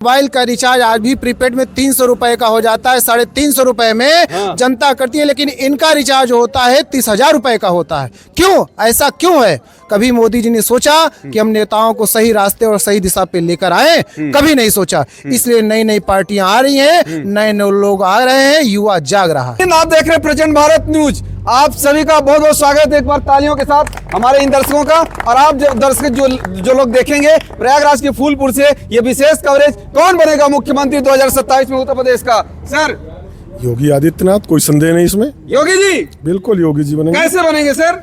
Mobile का recharge आज भी प्रीपेड में 300 रुपए का हो जाता है, 350 रुपए में जनता करती है, लेकिन इनका रिचार्ज होता है 30,000 रुपए का होता है। क्यों, ऐसा क्यों है? कभी मोदी जी ने सोचा कि हम नेताओं को सही रास्ते और सही दिशा पे लेकर आए? कभी नहीं सोचा। इसलिए नई नई पार्टियां आ रही हैं, नए नए लोग आ रहे हैं, युवा जाग रहा है। आप देख रहे हैं प्रचंड भारत न्यूज। आप सभी का बहुत बहुत स्वागत है एक बार तालियों के साथ हमारे इन दर्शकों का। और आप दर्शक जो लोग देखेंगे प्रयागराज के फूलपुर से ये विशेष कवरेज, कौन बनेगा मुख्यमंत्री 2027 में उत्तर प्रदेश का? सर योगी आदित्यनाथ, कोई संदेह नहीं इसमें। योगी जी, बिल्कुल योगी जी बनेंगे। कैसे बनेंगे सर?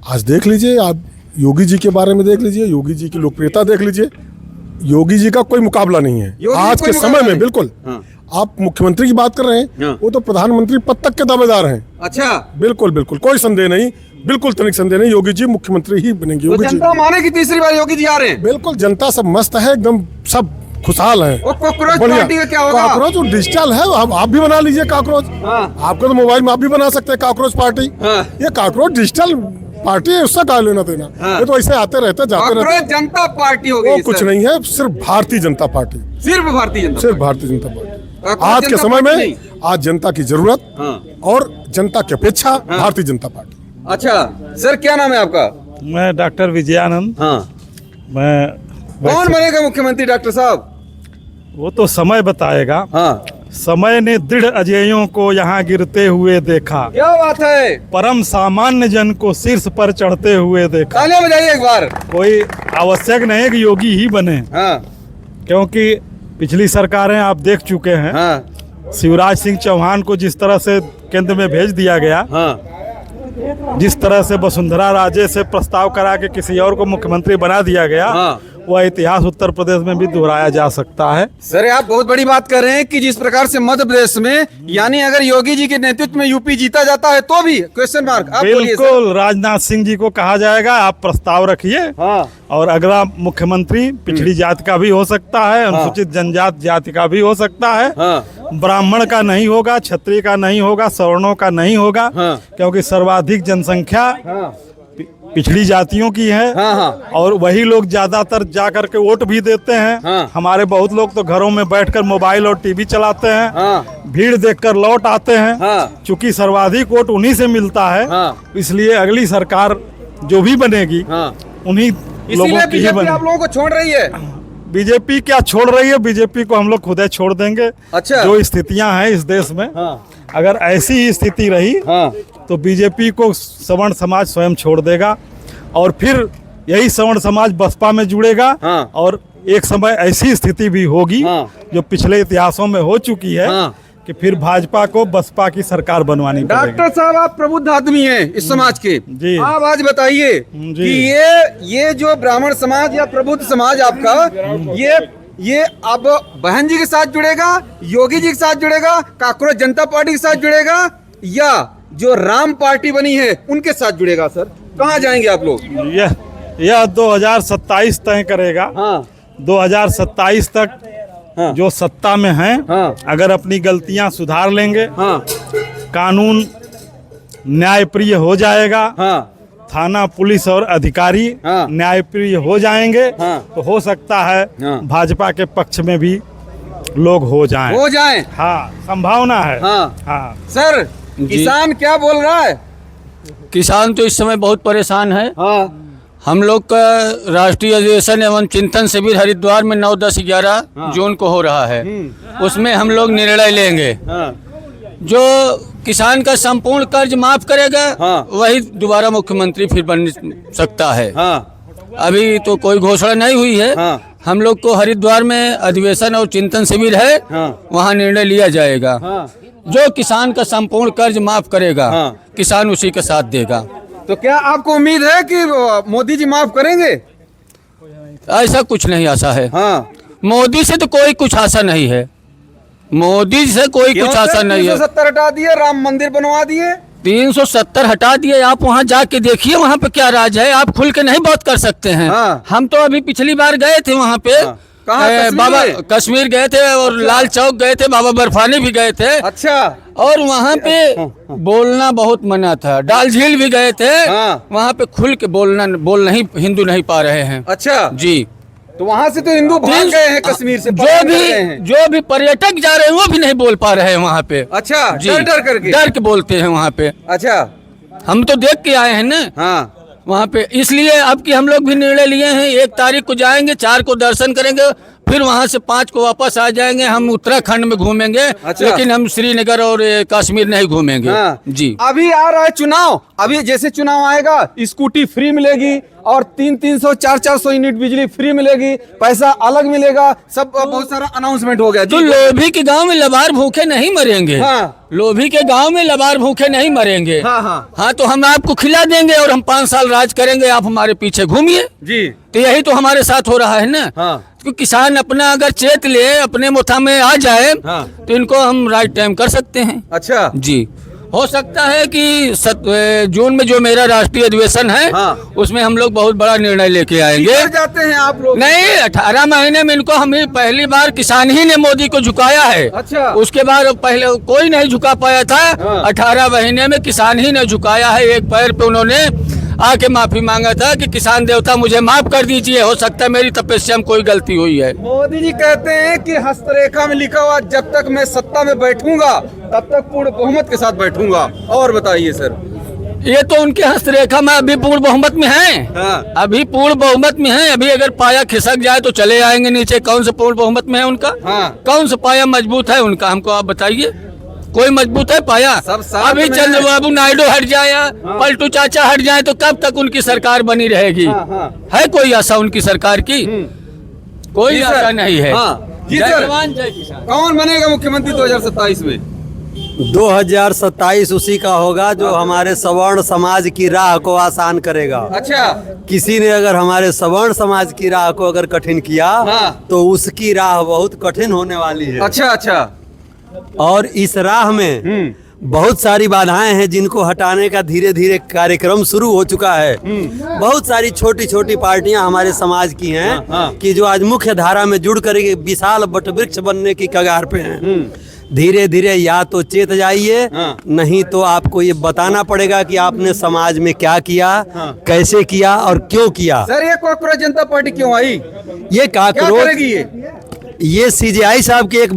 आज देख लीजिए, आप योगी जी के बारे में देख लीजिए, योगी जी की लोकप्रियता देख लीजिए। योगी जी का कोई मुकाबला नहीं है आज के समय में। बिल्कुल आप मुख्यमंत्री की बात कर रहे हैं, वो तो प्रधानमंत्री पद तक के दावेदार हैं। अच्छा, बिल्कुल बिल्कुल कोई संदेह नहीं, बिल्कुल तनिक संदेह नहीं, योगी जी मुख्यमंत्री ही बनेंगे। योगी जी जनता माने की तीसरी बार योगी जी आ रहे हैं। बिल्कुल, जनता सब मस्त है, एकदम सब खुशहाल है। कॉकरोच पार्टी का क्या होगा? कॉकरोच और डिजिटल है, आप भी बना लीजिए कॉकरोच। आपको तो मोबाइल में आप भी बना सकते हैं कॉकरोच पार्टी। ये कॉकरोच डिजिटल पार्टी है, उससे क्या लेना देना? ये तो ऐसे आते रहते जाते रहते। जनता पार्टी होगी? वो कुछ नहीं है, सिर्फ भारतीय जनता पार्टी, सिर्फ भारतीय जनता, सिर्फ भारतीय जनता पार्टी। आज के समय में आज जनता की जरूरत और जनता की अपेक्षा भारतीय जनता पार्टी। अच्छा सर, क्या नाम है आपका? मैं डॉक्टर विजयानंद। मैं कौन बनेगा मुख्यमंत्री डॉक्टर साहब? वो तो समय बताएगा। समय ने दृढ़ अजेयों को यहाँ गिरते हुए देखा। क्या बात है? परम सामान्य जन को शीर्ष पर चढ़ते हुए देखा। तालियां बजाइए एक बार। कोई आवश्यक नहीं है कि योगी ही बने, क्योंकि पिछली सरकारें आप देख चुके हैं। शिवराज सिंह चौहान को जिस तरह से केंद्र में भेज दिया गया, जिस तरह से वसुंधरा राजे से प्रस्ताव करा के किसी और को मुख्यमंत्री बना दिया गया, वह इतिहास उत्तर प्रदेश में भी दोहराया जा सकता है। सर आप बहुत बड़ी बात कर रहे हैं कि जिस प्रकार से मध्य प्रदेश में, यानी अगर योगी जी के नेतृत्व में यूपी जीता जाता है तो भी क्वेश्चन मार्क। बिल्कुल, राजनाथ सिंह जी को कहा जाएगा आप प्रस्ताव रखिए। और अगला मुख्यमंत्री पिछड़ी जाति का भी हो सकता है, अनुसूचित जनजाति जाति का भी हो सकता है। ब्राह्मण का नहीं होगा, क्षत्रिय का नहीं होगा, सवर्णों का नहीं होगा, क्योंकि सर्वाधिक जनसंख्या पिछड़ी जातियों की है। और वही लोग ज्यादातर जा करके वोट भी देते हैं। हमारे बहुत लोग तो घरों में बैठकर मोबाइल और टीवी चलाते हैं, भीड़ देखकर लौट आते हैं। चूंकि सर्वाधिक वोट उन्हीं से मिलता है, इसलिए अगली सरकार जो भी बनेगी उन्हीं लोगों की ही बनेगी। आप लोगों को छोड़ रही है बीजेपी? क्या छोड़ रही है? बीजेपी को हम लोग खुद ही छोड़ देंगे। अच्छा। जो स्थितियां हैं इस देश में, अगर ऐसी ही स्थिति रही तो बीजेपी को सवर्ण समाज स्वयं छोड़ देगा, और फिर यही सवर्ण समाज बसपा में जुड़ेगा। और एक समय ऐसी स्थिति भी होगी जो पिछले इतिहासों में हो चुकी है कि फिर भाजपा को बसपा की सरकार बनवानी पड़ेगी। डॉक्टर साहब आप प्रबुद्ध आदमी हैं इस समाज के जी। आप आज बताइए कि ये जो ब्राह्मण समाज या प्रबुद्ध समाज आपका, ये अब बहन जी के साथ जुड़ेगा, योगी जी के साथ जुड़ेगा, कॉकरोच जनता पार्टी के साथ जुड़ेगा, या जो राम पार्टी बनी है उनके साथ जुड़ेगा? सर कहाँ जाएंगे आप लोग? यह 2027 तय करेगा। 2027 तक जो सत्ता में हैं, अगर अपनी गलतियां सुधार लेंगे, कानून न्यायप्रिय हो जाएगा, थाना पुलिस और अधिकारी न्यायप्रिय हो जाएंगे, तो हो सकता है भाजपा के पक्ष में भी लोग हो जाएं। हाँ, संभावना है। हाँ सर, किसान क्या बोल रहा है? किसान तो इस समय बहुत परेशान है। हम लोग का राष्ट्रीय अधिवेशन एवं चिंतन शिविर हरिद्वार में 9, 10, 11 जून को हो रहा है। उसमें हम लोग निर्णय लेंगे। जो किसान का संपूर्ण कर्ज माफ करेगा वही दोबारा मुख्यमंत्री फिर बन सकता है। अभी तो कोई घोषणा नहीं हुई है। हम लोग को हरिद्वार में अधिवेशन और चिंतन शिविर है, वहाँ निर्णय लिया जाएगा। जो किसान का संपूर्ण कर्ज माफ करेगा, किसान उसी का साथ देगा। तो क्या आपको उम्मीद है कि मोदी जी माफ करेंगे? ऐसा कुछ नहीं आशा है। मोदी से तो कोई कुछ आशा नहीं है। मोदी से कोई कुछ आशा नहीं है। 370 हटा दिए, राम मंदिर बनवा दिए। 370 हटा दिए। आप वहाँ जाके देखिए वहाँ पे क्या राज है। आप खुल के नहीं बात कर सकते हैं। हम तो अभी पिछली बार गए थे वहाँ पे। बाबा कश्मीर गए थे और लाल चौक गए थे, बाबा बर्फानी भी गए थे। अच्छा। और वहाँ पे बोलना बहुत मना था। डाल झील भी गए थे, वहाँ पे खुल के बोल नहीं हिंदू नहीं पा रहे हैं। अच्छा जी। तो वहाँ से तो हिंदू भाग गए हैं कश्मीर से, पलायन कर गए हैं। जो भी पर्यटक जा रहे हैं वो भी नहीं बोल पा रहे हैं वहाँ पे। अच्छा, जी, डर करके, डर के बोलते हैं वहाँ पे। अच्छा, हम तो देख के आए हैं ना हाँ, वहाँ पे, इसलिए अब कि हम लोग भी निर्णय लिए हैं 1 तारीख को जाएंगे, 4 को दर्शन करेंगे, फिर वहाँ से 5 को वापस आ जाएंगे। हम उत्तराखंड में घूमेंगे, अच्छा। लेकिन हम श्रीनगर और कश्मीर नहीं घूमेंगे। हाँ। जी, अभी आ रहा है चुनाव, अभी जैसे चुनाव आएगा स्कूटी फ्री मिलेगी और 300-300 400-400 यूनिट बिजली फ्री मिलेगी, पैसा अलग मिलेगा, सब बहुत सारा अनाउंसमेंट हो गया। तो लोभी के गांव में लबार भूखे नहीं मरेंगे। हाँ। लोभी के गांव में लबार भूखे नहीं मरेंगे। हाँ, हाँ। हाँ, तो हम आपको खिला देंगे और हम 5 साल राज करेंगे, आप हमारे पीछे घूमिए। जी, तो यही तो हमारे साथ हो रहा है ना। हाँ। तो किसान अपना अगर चेत ले, अपने मुठा में आ जाए, हाँ। तो इनको हम राइट टाइम कर सकते हैं। अच्छा, जी, हो सकता है कि जून में जो मेरा राष्ट्रीय अधिवेशन है, हाँ। उसमें हम लोग बहुत बड़ा निर्णय लेके आएंगे। कर जाते हैं आप लोग? नहीं, 18 महीने में इनको हमें पहली बार किसान ही ने मोदी को झुकाया है। अच्छा। उसके बाद पहले कोई नहीं झुका पाया था। हाँ। 18 महीने में किसान ही ने झुकाया है। एक पैर पे उन्होंने आके माफी मांगा था कि किसान देवता मुझे माफ कर दीजिए, हो सकता है मेरी तपस्या में कोई गलती हुई है। मोदी जी कहते हैं कि हस्तरेखा में लिखा हुआ जब तक मैं सत्ता में बैठूंगा तब तक पूर्ण बहुमत के साथ बैठूंगा। और बताइए सर। ये तो उनके हस्तरेखा में अभी पूर्ण बहुमत में है। हाँ। अभी पूर्ण बहुमत में है। अभी अगर पाया खिसक जाए तो चले आएंगे नीचे। कौन सा पूर्ण बहुमत में है उनका? हाँ। कौन सा पाया मजबूत है उनका, हमको आप बताइए। कोई मजबूत है पाया? सब साथ अभी में चंद्रबाबू नायडू हट जाए, पलटू चाचा हट जाए, तो कब तक उनकी सरकार बनी रहेगी? हाँ, हाँ। है कोई आशा उनकी सरकार की? कोई जी सर। आशा नहीं है। हाँ। जी जय सर। जवान जय किसान। कौन बनेगा मुख्यमंत्री 2027 में? 2027 उसी का होगा जो हमारे सवर्ण समाज की राह को आसान करेगा। अच्छा, किसी ने अगर हमारे सवर्ण समाज की राह को अगर कठिन किया, हाँ। तो उसकी राह बहुत कठिन होने वाली है। अच्छा, अच्छा। और इस राह में बहुत सारी बाधाएं हैं जिनको हटाने का धीरे धीरे कार्यक्रम शुरू हो चुका है। बहुत सारी छोटी छोटी पार्टियां हमारे समाज की हैं, हाँ। कि जो आज मुख्य धारा में जुड़ कर एक विशाल वटवृक्ष बनने की कगार पे हैं। धीरे धीरे या तो चेत जाइए, हाँ। नहीं तो आपको ये बताना पड़ेगा कि आपने समाज में क्या किया, कैसे किया और क्यों किया। सर, ये कॉकरोच जनता पार्टी क्यों आई? ये क्या काकरोच, करेगी ये सीजेआई साहब के एक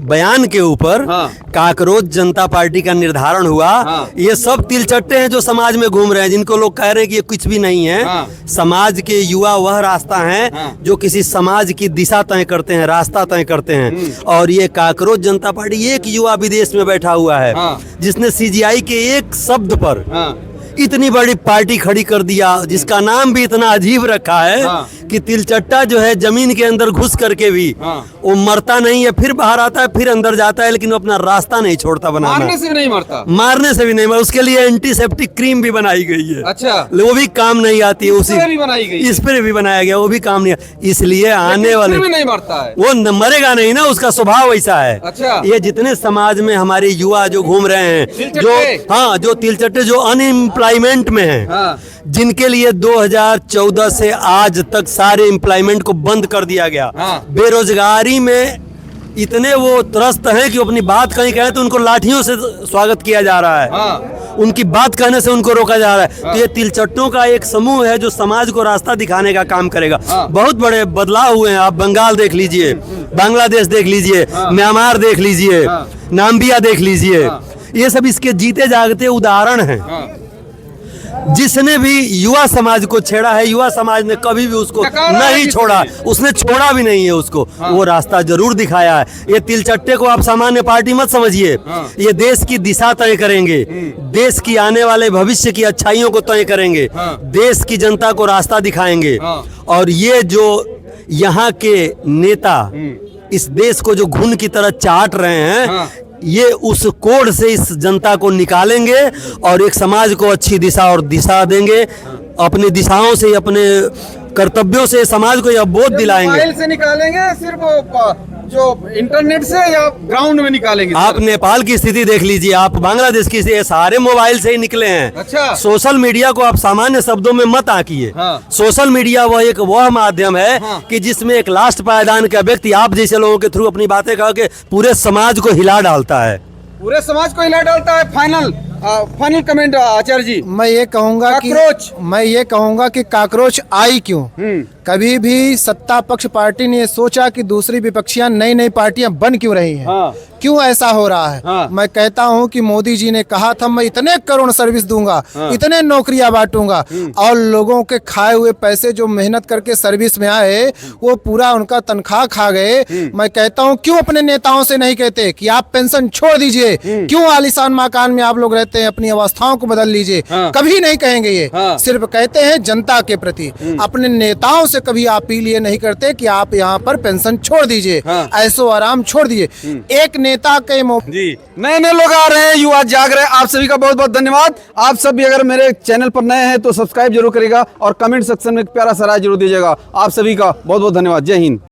बयान के ऊपर हाँ। काकरोच जनता पार्टी का निर्धारण हुआ। हाँ। ये सब तिलचट्टे हैं जो समाज में घूम रहे हैं, जिनको लोग कह रहे हैं कि ये कुछ भी नहीं है। हाँ। समाज के युवा वह रास्ता है हाँ। जो किसी समाज की दिशा तय करते हैं, रास्ता तय करते हैं। और ये काकरोच जनता पार्टी एक युवा विदेश में बैठा हुआ है, हाँ। जिसने सीजेआई के एक शब्द पर हाँ। इतनी बड़ी पार्टी खड़ी कर दिया, जिसका नाम भी इतना अजीब रखा है हाँ। कि तिलचट्टा जो है जमीन के अंदर घुस करके भी हाँ। वो मरता नहीं है, फिर बाहर आता है, फिर अंदर जाता है, लेकिन वो अपना रास्ता नहीं छोड़ता बनाना। मारने से भी नहीं मरता? मारने से भी नहीं मरता। उसके लिए एंटीसेप्टिक क्रीम भी बनाई गई है। अच्छा। वो भी काम नहीं आती है। इस पे भी बनाई गई? इस पे भी बनाया गया, वो भी काम नहीं। इसलिए आने लेकिन वाले फिर भी नहीं मरता है? वो मरेगा नहीं ना, उसका स्वभाव ऐसा है। अच्छा। ये जितने समाज में हमारे युवा जो घूम रहे हैं, जो तिलचट्टे? हाँ, जो तिलचट्टे जो अनएम्प्लॉयमेंट में हैं, हाँ। जिनके लिए 2014 से आज तक सारे एम्प्लॉयमेंट को बंद कर दिया गया। हाँ। बेरोजगारी में इतने वो त्रस्त हैं कि अपनी बात कहीं कहें तो उनको लाठियों से स्वागत किया जा रहा है। हाँ। उनकी बात कहने से उनको रोका जा रहा है। तो ये तिलचट्टों का एक समूह है जो समाज को रास्ता दिखाने का काम करेगा। हाँ। बहुत बड़े बदलाव हुए हैं। आप बंगाल देख लीजिए, बांग्लादेश देख लीजिए, म्यांमार देख लीजिए, हाँ। नाम्बिया देख लीजिए। हाँ। ये सब इसके जीते जागते उदाहरण हैं। हाँ। जिसने भी युवा समाज को छेड़ा है, युवा समाज ने कभी भी उसको नकारा है नहीं किसी छोड़ा, ने। उसने छोड़ा भी नहीं है उसको। वो रास्ता जरूर दिखाया है। ये तिलचट्टे को आप सामान्य पार्टी मत समझिए। ये देश की दिशा तय करेंगे, देश की आने वाले भविष्य की अच्छाइयों को तय करेंगे, देश की जनता को रास्ता दिखाएंगे। और ये जो यहाँ के नेता इस देश को जो घुन की तरह चाट रहे हैं, ये उस कोड से इस जनता को निकालेंगे और एक समाज को अच्छी दिशा और दिशा देंगे। अपनी दिशाओं से, अपने कर्तव्यों से समाज को यह बोध दिलाएंगे। मोबाइल से निकालेंगे सिर्फ जो इंटरनेट से, या ग्राउंड में निकालेंगे? आप नेपाल की स्थिति देख लीजिए, आप बांग्लादेश की स्थिति, सारे मोबाइल से ही निकले हैं। अच्छा। सोशल मीडिया को आप सामान्य शब्दों में मत आंकिए। हाँ। सोशल मीडिया वह माध्यम है हाँ। कि जिसमें एक लास्ट पायदान का व्यक्ति आप जैसे लोगों के थ्रू अपनी बातें कह के पूरे समाज को हिला डालता है। पूरे समाज को हिला डालता है। फाइनल कमेंट आचार्य जी। मैं ये कहूंगा काकरोच। कि काकरोच आई क्यों। कभी भी सत्ता पक्ष पार्टी ने ये सोचा कि दूसरी विपक्षियां नई नई पार्टियां बन क्यों रही हैं, क्यों ऐसा हो रहा है। मैं कहता हूं कि मोदी जी ने कहा था मैं इतने करोड़ सर्विस दूंगा, इतने नौकरियां बांटूंगा, और लोगों के खाए हुए पैसे जो मेहनत करके सर्विस में आए वो पूरा उनका तनख्वाह खा गए। मैं कहता हूं क्यों अपने नेताओं से नहीं कहते कि आप पेंशन छोड़ दीजिए, क्यों आलीशान मकान में आप लोग रहते हैं, अपनी अवस्थाओं को बदल लीजिए। कभी नहीं कहेंगे ये, सिर्फ कहते हैं जनता के प्रति। अपने नेताओं से कभी अपील ये नहीं करते कि आप यहाँ पर पेंशन छोड़ दीजिए, ऐसो आराम छोड़ दीजिए। एक नेता के जी नए नए लोग आ रहे हैं, युवा जाग रहे हैं। आप सभी का बहुत बहुत धन्यवाद। आप सब भी अगर मेरे चैनल पर नए हैं तो सब्सक्राइब जरूर करिएगा और कमेंट सेक्शन में एक प्यारा सा राय जरूर दीजिएगा। आप सभी का बहुत बहुत धन्यवाद। जय हिंद।